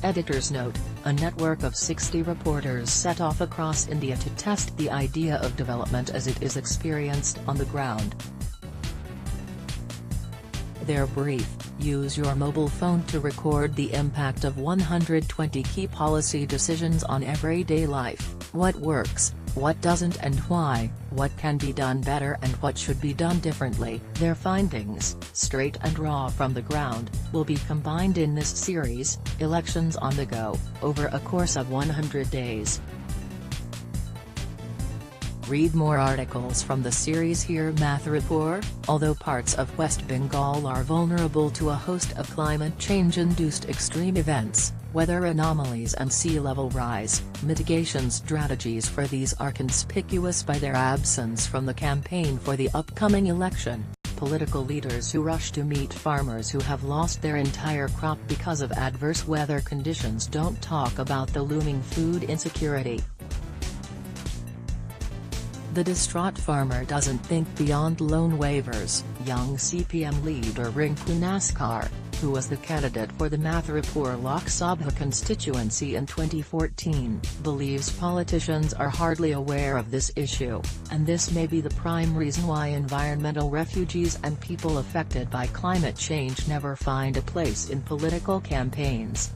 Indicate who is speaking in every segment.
Speaker 1: Editor's note: a network of 60 reporters set off across India to test the idea of development as it is experienced on the ground. Their brief: use your mobile phone to record the impact of 120 key policy decisions on everyday life, what works, what doesn't and why, what can be done better and what should be done differently. Their findings, straight and raw from the ground, will be combined in this series, Elections on the Go, over a course of 100 days. Read more articles from the series here. Math Report: although parts of West Bengal are vulnerable to a host of climate change-induced extreme events, weather anomalies and sea level rise, mitigation strategies for these are conspicuous by their absence from the campaign for the upcoming election. Political leaders who rush to meet farmers who have lost their entire crop because of adverse weather conditions don't talk about the looming food insecurity. The distraught farmer doesn't think beyond loan waivers. Young CPM leader Rinku Naskar, who was the candidate for the Mathurapur Lok Sabha constituency in 2014, believes politicians are hardly aware of this issue, and this may be the prime reason why environmental refugees and people affected by climate change never find a place in political campaigns.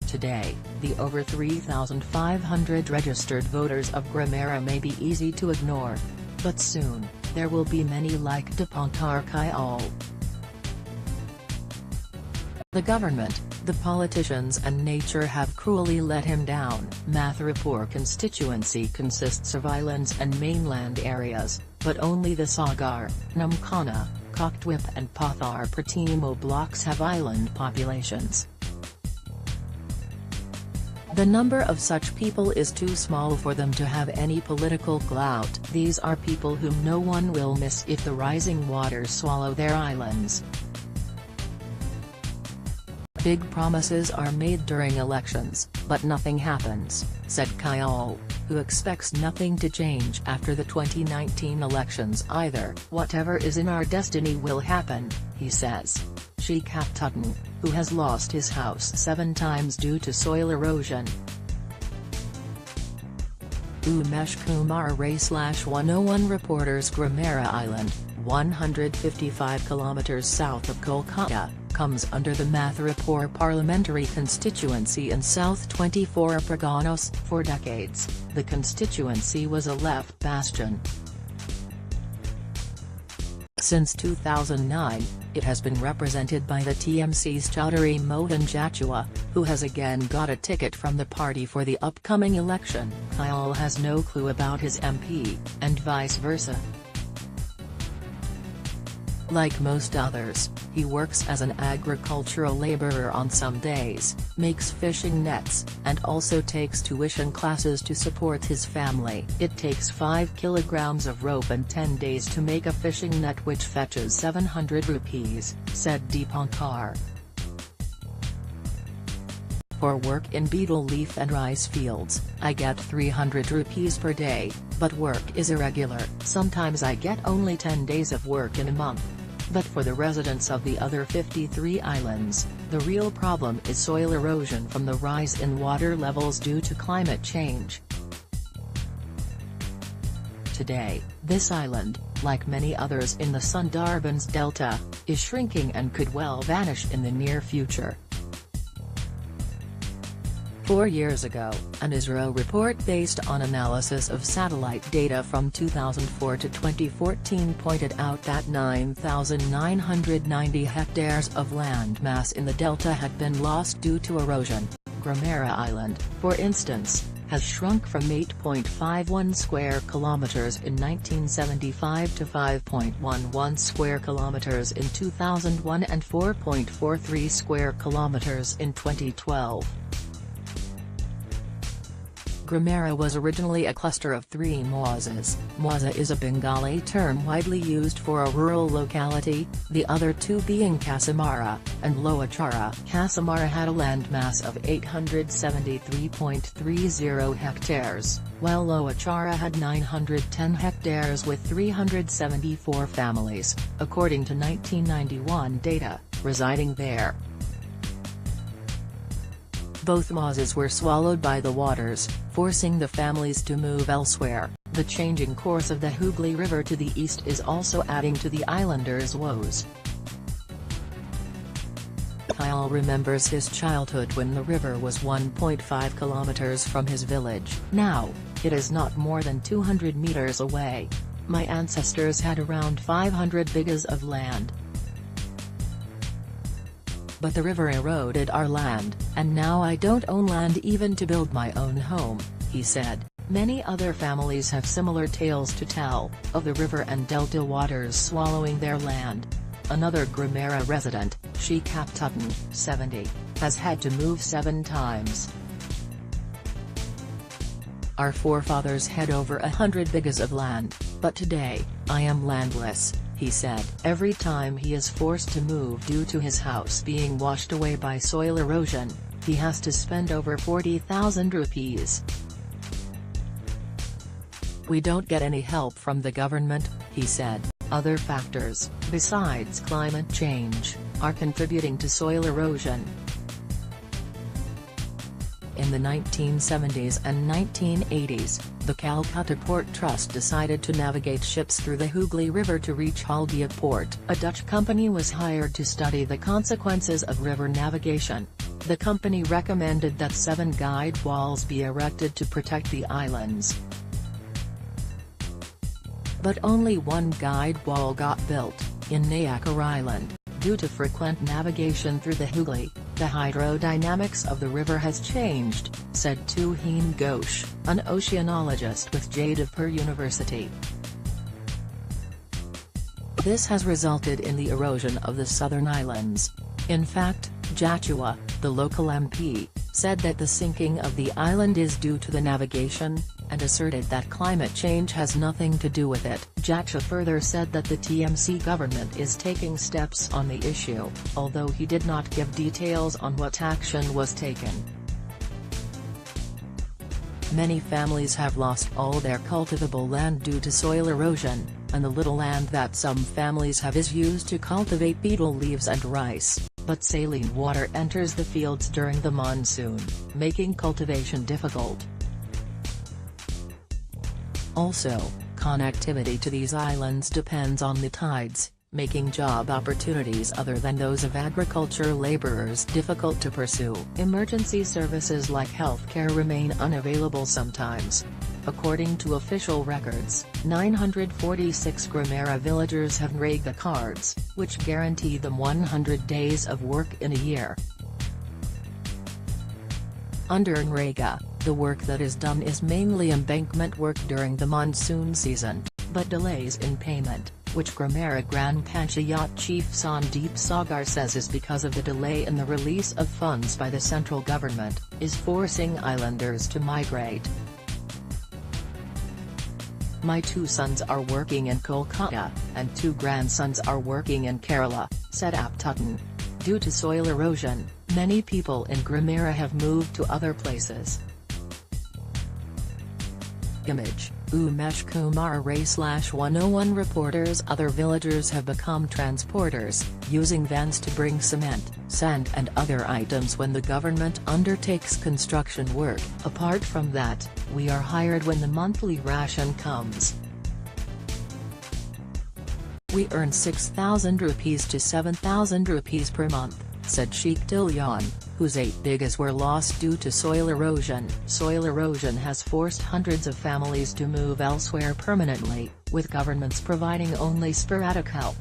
Speaker 1: Today, the over 3,500 registered voters of Gramera may be easy to ignore. But soon, there will be many like Dipankar Kayal. The government, the politicians and nature have cruelly let him down. Mathurapur constituency consists of islands and mainland areas, but only the Sagar, Namkhana, Koktwip and Pathar Pratimo blocks have island populations. The number of such people is too small for them to have any political clout. These are people whom no one will miss if the rising waters swallow their islands. Big promises are made during elections, but nothing happens, said Kayal, who expects nothing to change after the 2019 elections either. Whatever is in our destiny will happen, he says. Shekhap Tutton, who has lost his house 7 times due to soil erosion. Umesh Kumar Ray/101 reporters: Gramera Island, 155 kilometers south of Kolkata, comes under the Mathurapur parliamentary constituency in South 24 Praganos. For decades, the constituency was a left bastion. Since 2009, it has been represented by the TMC's Chaudhary Mohan Jachua, who has again got a ticket from the party for the upcoming election. Kayal has no clue about his MP, and vice versa. Like most others, he works as an agricultural laborer on some days, makes fishing nets, and also takes tuition classes to support his family. It takes 5 kilograms of rope and 10 days to make a fishing net, which fetches 700 rupees, said Dipankar. For work in betel leaf and rice fields, I get 300 rupees per day, but work is irregular. Sometimes I get only 10 days of work in a month. But for the residents of the other 53 islands, the real problem is soil erosion from the rise in water levels due to climate change. Today, this island, like many others in the Sundarbans Delta, is shrinking and could well vanish in the near future. 4 years ago, an ISRO report based on analysis of satellite data from 2004 to 2014 pointed out that 9,990 hectares of land mass in the delta had been lost due to erosion. Gramera Island, for instance, has shrunk from 8.51 square kilometers in 1975 to 5.11 square kilometers in 2001 and 4.43 square kilometers in 2012. Gramera was originally a cluster of 3 mawzas. Mawza is a Bengali term widely used for a rural locality, the other 2 being Casamara and Loachara. Casamara had a landmass of 873.30 hectares, while Loachara had 910 hectares with 374 families, according to 1991 data, residing there. Both mosses were swallowed by the waters, forcing the families to move elsewhere. The changing course of the Hooghly River to the east is also adding to the islanders' woes. Kyle remembers his childhood when the river was 1.5 kilometers from his village. Now, it is not more than 200 meters away. My ancestors had around 500 bighas of land. But the river eroded our land, and now I don't own land even to build my own home, he said. Many other families have similar tales to tell, of the river and delta waters swallowing their land. Another Grammera resident, Sheikh Apathy, 70, has had to move 7 times. Our forefathers had over 100 bighas of land, but today, I am landless, he said. Every time he is forced to move due to his house being washed away by soil erosion, he has to spend over 40,000 rupees. We don't get any help from the government, he said. Other factors, besides climate change, are contributing to soil erosion. In the 1970s and 1980s, the Calcutta Port Trust decided to navigate ships through the Hooghly River to reach Haldia Port. A Dutch company was hired to study the consequences of river navigation. The company recommended that 7 guide walls be erected to protect the islands. But only 1 guide wall got built, in Nayakar Island. Due to frequent navigation through the Hooghly, the hydrodynamics of the river has changed, said Tuhin Ghosh, an oceanologist with Jadavpur University. This has resulted in the erosion of the southern islands. In fact, Jachua, the local MP, said that the sinking of the island is due to the navigation, and asserted that climate change has nothing to do with it. Jachua further said that the TMC government is taking steps on the issue, although he did not give details on what action was taken. Many families have lost all their cultivable land due to soil erosion, and the little land that some families have is used to cultivate betel leaves and rice, but saline water enters the fields during the monsoon, making cultivation difficult. Also, connectivity to these islands depends on the tides, making job opportunities other than those of agriculture laborers difficult to pursue. Emergency services like healthcare remain unavailable sometimes. According to official records, 946 Grammera villagers have NREGA cards, which guarantee them 100 days of work in a year. Under NREGA, the work that is done is mainly embankment work during the monsoon season, but delays in payment, which Grammera Gran Panchayat Chief Sandeep Sagar says is because of the delay in the release of funds by the central government, is forcing islanders to migrate. My 2 sons are working in Kolkata, and 2 grandsons are working in Kerala, said Apathy. Due to soil erosion, many people in Grammera have moved to other places. Image, Umesh Kumar Ray/101 reporters. Other villagers have become transporters, using vans to bring cement, sand and other items when the government undertakes construction work. Apart from that, we are hired when the monthly ration comes. We earn 6,000 rupees to 7,000 rupees per month, said Sheikh Tilyan, whose 8 bighas were lost due to soil erosion. Soil erosion has forced hundreds of families to move elsewhere permanently, with governments providing only sporadic help.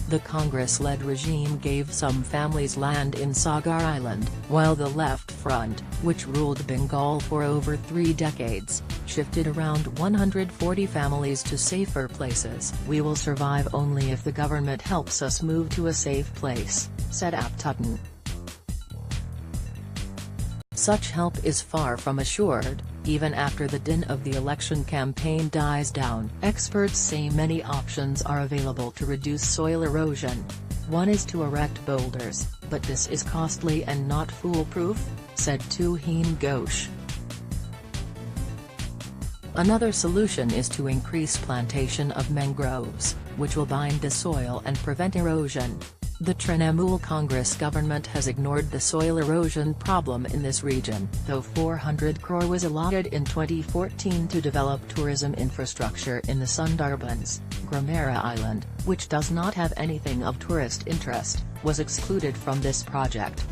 Speaker 1: The Congress-led regime gave some families land in Sagar Island, while the Left Front, which ruled Bengal for over 3 decades, shifted around 140 families to safer places. We will survive only if the government helps us move to a safe place, said Apathy. Such help is far from assured, even after the din of the election campaign dies down. Experts say many options are available to reduce soil erosion. One is to erect boulders, but this is costly and not foolproof, said Tuhin Ghosh. Another solution is to increase plantation of mangroves, which will bind the soil and prevent erosion. The Trinamool Congress government has ignored the soil erosion problem in this region, though 400 crore was allotted in 2014 to develop tourism infrastructure in the Sundarbans. Grammera Island, which does not have anything of tourist interest, was excluded from this project.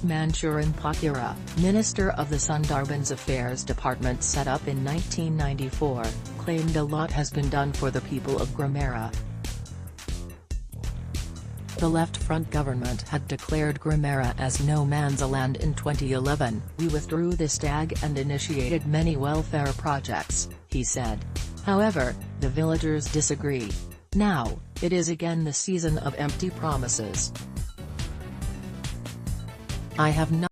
Speaker 1: Manchuran Pakira, Minister of the Sundarbans Affairs Department set up in 1994, claimed a lot has been done for the people of Grammera. The left-front government had declared Grammera as no man's land in 2011. "We withdrew this tag and initiated many welfare projects," he said. However, the villagers disagree. Now, it is again the season of empty promises. "I have not